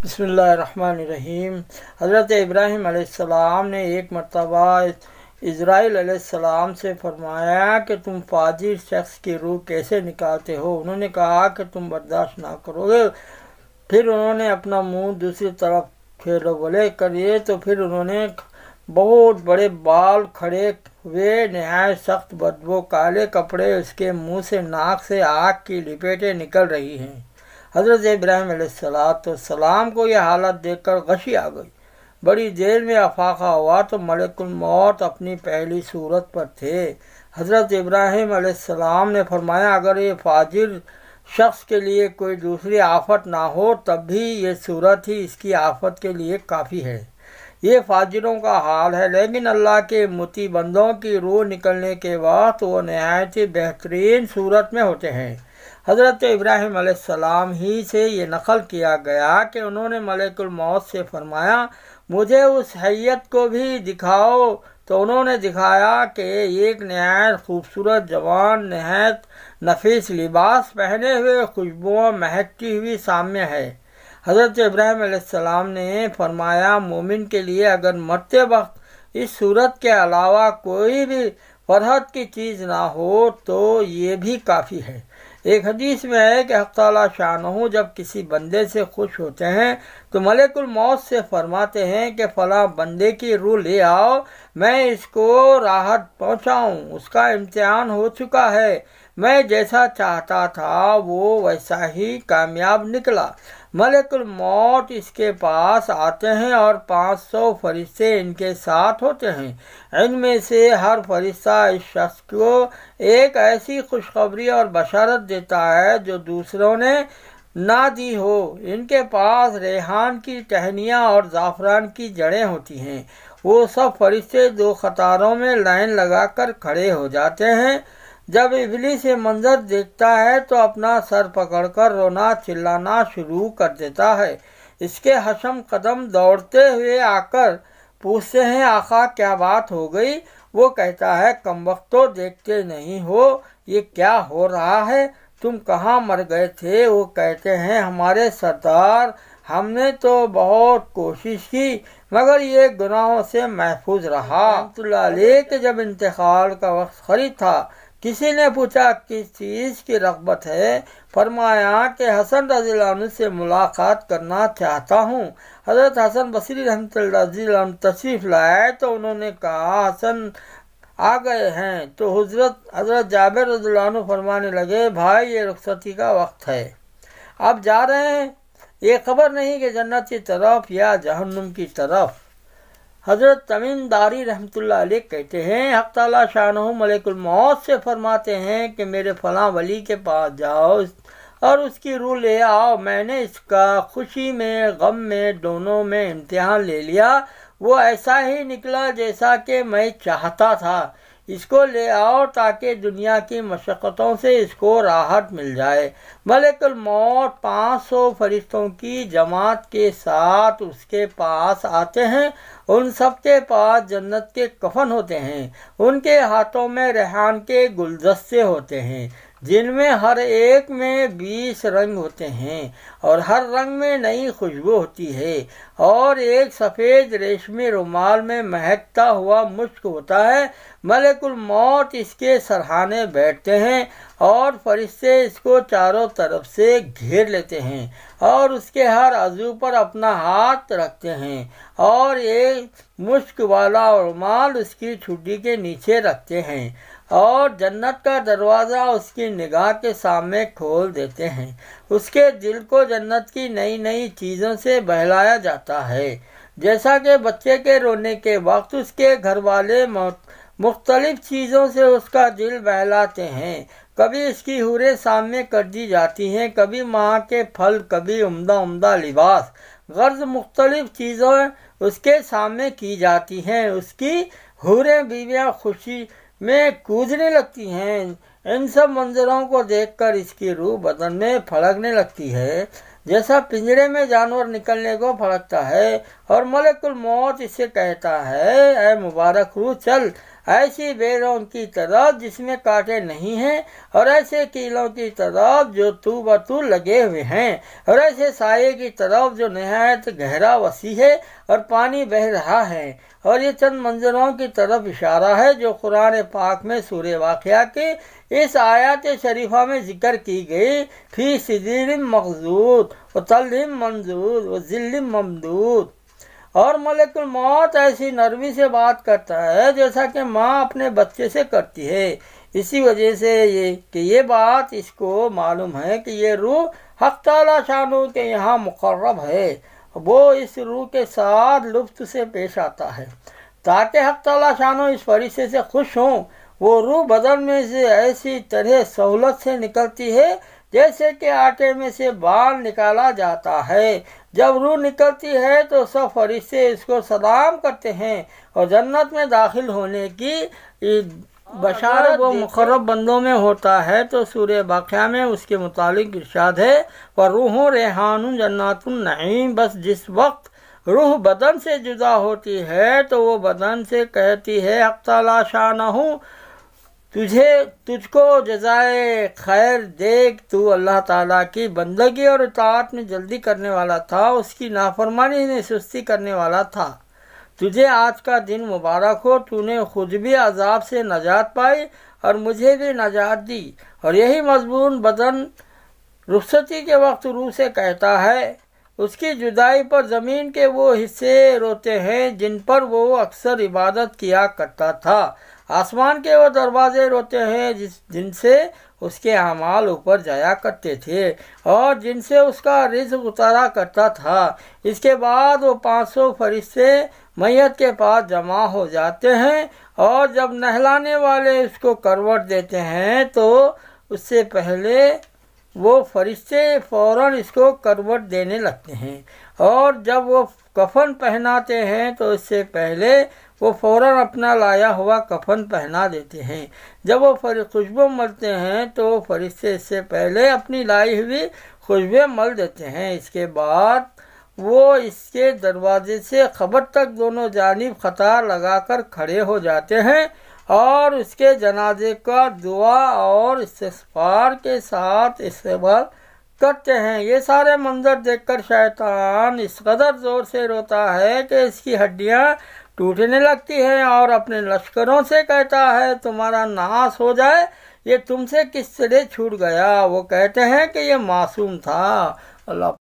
بسم اللہ الرحمن الرحیم۔ حضرت ابراہیم علیہ السلام نے ایک مرتبہ اسرائیل علیہ السلام سے فرمایا کہ تم فاجر شخص کی روح کیسے نکالتے ہو؟ انہوں نے کہا کہ تم برداشت نہ کرو گے۔ پھر انہوں نے اپنا منہ دوسری طرف پھیرو بولے کریے تو پھر انہوں نے بہت بڑے بال کھڑے ہوئے، نہایت سخت بدبو، کالے کپڑے، اس کے منہ سے ناک سے آگ کی لپیٹیں نکل رہی ہیں۔ حضرت ابراہیم علیہ السلام کو یہ حالت دیکھ کر غشی آ گئی۔ بڑی دیر میں افاقہ ہوا تو ملک الموت اپنی پہلی صورت پر تھے۔ حضرت ابراہیم علیہ السلام نے فرمایا اگر یہ فاجر شخص کے لیے کوئی دوسری آفت نہ ہو تب بھی یہ صورت ہی اس کی آفت کے لیے کافی ہے۔ یہ فاجروں کا حال ہے، لیکن اللہ کے مطیع بندوں کی روح نکلنے کے وقت وہ نہایت ہی بہترین صورت میں ہوتے ہیں۔ حضرت ابراہیم علیہ السلام ہی سے یہ نقل کیا گیا کہ انہوں نے ملک الموت سے فرمایا مجھے اس حیت کو بھی دکھاؤ، تو انہوں نے دکھایا کہ ایک نہایت خوبصورت جوان نہایت نفیس لباس پہنے ہوئے خوشبوؤں مہکتی ہوئی سامنے ہے۔ حضرت ابراہیم علیہ السلام نے فرمایا مومن کے لیے اگر مرتے وقت اس صورت کے علاوہ کوئی بھی فرحت کی چیز نہ ہو تو یہ بھی کافی ہے۔ ایک حدیث میں ہے کہ حق تعالیٰ شانہ جب کسی بندے سے خوش ہوتے ہیں تو ملک الموت سے فرماتے ہیں کہ فلاں بندے کی روح لے آؤ، میں اس کو راحت پہنچاؤں، اس کا امتحان ہو چکا ہے، میں جیسا چاہتا تھا وہ ویسا ہی کامیاب نکلا۔ ملک الموت اس کے پاس آتے ہیں اور 500 فرشتے ان کے ساتھ ہوتے ہیں۔ ان میں سے ہر فرشتہ اس شخص کو ایک ایسی خوشخبری اور بشارت دیتا ہے جو دوسروں نے نہ دی ہو۔ ان کے پاس ریحان کی ٹہنیاں اور زعفران کی جڑیں ہوتی ہیں۔ وہ سب فرشتے 2 قطاروں میں لائن لگا کر کھڑے ہو جاتے ہیں۔ جب ابلیس یہ منظر دیکھتا ہے تو اپنا سر پکڑ کر رونا چلانا شروع کر دیتا ہے۔ اس کے حشم قدم دوڑتے ہوئے آ کر پوچھتے ہیں آقا کیا بات ہو گئی؟ وہ کہتا ہے کمبختو دیکھتے نہیں ہو یہ کیا ہو رہا ہے؟ تم کہاں مر گئے تھے؟ وہ کہتے ہیں ہمارے سردار ہم نے تو بہت کوشش کی مگر یہ گناہوں سے محفوظ رہا۔ رحمۃ اللہ علیہ کہ جب انتقال کا وقت قریب تھا کسی نے پوچھا کس چیز کی رغبت ہے؟ فرمایا کہ حسن رضی اللہ عنہ سے ملاقات کرنا چاہتا ہوں۔ حضرت حسن بصری رحمۃ اللہ رضی اللہ عنہ تشریف لائے تو انہوں نے کہا حسن آ گئے ہیں، تو حضرت جابر رضی اللہ عنہ فرمانے لگے بھائی یہ رخصتی کا وقت ہے، آپ جا رہے ہیں، یہ خبر نہیں کہ جنت کی طرف یا جہنم کی طرف۔ حضرت تمیم داری رحمۃ اللہ علیہ کہتے ہیں حق تعالیٰ شانہ ملک الموت سے فرماتے ہیں کہ میرے فلاں ولی کے پاس جاؤ اور اس کی روح لے آؤ، میں نے اس کا خوشی میں غم میں دونوں میں امتحان لے لیا، وہ ایسا ہی نکلا جیسا کہ میں چاہتا تھا، اس کو لے آؤ تاکہ دنیا کی مشقتوں سے اس کو راحت مل جائے۔ ملک الموت 500 فرشتوں کی جماعت کے ساتھ اس کے پاس آتے ہیں، ان سب کے پاس جنت کے کفن ہوتے ہیں، ان کے ہاتھوں میں ریحان کے گلدستے ہوتے ہیں جن میں ہر ایک میں 20 رنگ ہوتے ہیں اور ہر رنگ میں نئی خوشبو ہوتی ہے، اور ایک سفید ریشمی رومال میں مہکتا ہوا مشک ہوتا ہے۔ ملک الموت اس کے سرہانے بیٹھتے ہیں اور فرشتے اس کو چاروں طرف سے گھیر لیتے ہیں اور اس کے ہر عضو پر اپنا ہاتھ رکھتے ہیں اور ایک مشک والا رومال اس کی ٹھڈی کے نیچے رکھتے ہیں اور جنت کا دروازہ اس کی نگاہ کے سامنے کھول دیتے ہیں۔ اس کے دل کو جنت کی نئی نئی چیزوں سے بہلایا جاتا ہے، جیسا کہ بچے کے رونے کے وقت اس کے گھر والے مختلف چیزوں سے اس کا دل بہلاتے ہیں۔ کبھی اس کی حوریں سامنے کر دی جاتی ہیں، کبھی ماں کے پھل، کبھی عمدہ عمدہ لباس، غرض مختلف چیزیں اس کے سامنے کی جاتی ہیں۔ اس کی حوریں بیویاں خوشی میں کودنے لگتی ہیں۔ ان سب منظروں کو دیکھ کر اس کی روح بدن میں پھڑکنے لگتی ہے جیسا پنجرے میں جانور نکلنے کو پھڑکتا ہے، اور ملک الموت اسے کہتا ہے اے مبارک روح چل، ایسی بیروں کی طرف جس میں کانٹے نہیں ہیں، اور ایسے کیلوں کی طرف جو تو بتو لگے ہوئے ہیں، اور ایسے سائے کی طرف جو نہایت گہرا وسیع ہے اور پانی بہہ رہا ہے۔ اور یہ چند منظروں کی طرف اشارہ ہے جو قرآن پاک میں سورہ واقعہ کے اس آیات شریفہ میں ذکر کی گئی، فی سدر مخضود وطلح منضود وظل ممدود۔ اور ملک الموت ایسی نرمی سے بات کرتا ہے جیسا کہ ماں اپنے بچے سے کرتی ہے۔ اسی وجہ سے یہ بات اس کو معلوم ہے کہ یہ روح حق تعالی شانہ کے یہاں مقرب ہے، وہ اس روح کے ساتھ لطف سے پیش آتا ہے تاکہ حق تعالی شانہ اس فرشتے سے خوش ہوں۔ وہ روح بدن میں سے ایسی طرح سہولت سے نکلتی ہے جیسے کہ آٹے میں سے بال نکالا جاتا ہے۔ جب روح نکلتی ہے تو سب فرشتے اس کو سلام کرتے ہیں اور جنت میں داخل ہونے کی بشارت وہ مقرب بندوں میں ہوتا ہے۔ تو سورہ واقعہ میں اس کے متعلق ارشاد ہے، وَروح ریحان جنات النعیم۔ بس جس وقت روح بدن سے جدا ہوتی ہے تو وہ بدن سے کہتی ہے، حق تعالی شانہ تجھ کو جزائے خیر دیکھ، تو اللہ تعالیٰ کی بندگی اور اطاعت میں جلدی کرنے والا تھا، اس کی نافرمانی میں سستی کرنے والا تھا۔ تجھے آج کا دن مبارک ہو، تو نے خود بھی عذاب سے نجات پائی اور مجھے بھی نجات دی۔ اور یہی مضمون بدن رخصتی کے وقت روح سے کہتا ہے۔ اس کی جدائی پر زمین کے وہ حصے روتے ہیں جن پر وہ اکثر عبادت کیا کرتا تھا، آسمان کے وہ دروازے روتے ہیں جن سے اس کے اعمال اوپر جایا کرتے تھے اور جن سے اس کا رزق اترا کرتا تھا۔ اس کے بعد وہ 500 فرشتے میت کے پاس جمع ہو جاتے ہیں، اور جب نہلانے والے اس کو کروٹ دیتے ہیں تو اس سے پہلے وہ فرشتے فوراً اس کو کروٹ دینے لگتے ہیں، اور جب وہ کفن پہناتے ہیں تو اس سے پہلے وہ فوراً اپنا لایا ہوا کفن پہنا دیتے ہیں۔ جب وہ خوشبو ملتے ہیں تو فرشتے اس سے پہلے اپنی لائی ہوئی خوشبو مل دیتے ہیں۔ اس کے بعد وہ اس کے دروازے سے قبر تک دونوں جانب قطار لگا کر کھڑے ہو جاتے ہیں اور اس کے جنازے کا دعا اور استغفار کے ساتھ استقبال کرتے ہیں۔ یہ سارے منظر دیکھ کر شیطان اس قدر زور سے روتا ہے کہ اس کی ہڈیاں ٹوٹنے لگتی ہیں اور اپنے لشکروں سے کہتا ہے، تمہارا ناس ہو جائے، یہ تم سے کس طرح چھوٹ گیا؟ وہ کہتے ہیں کہ یہ معصوم تھا۔ اللہ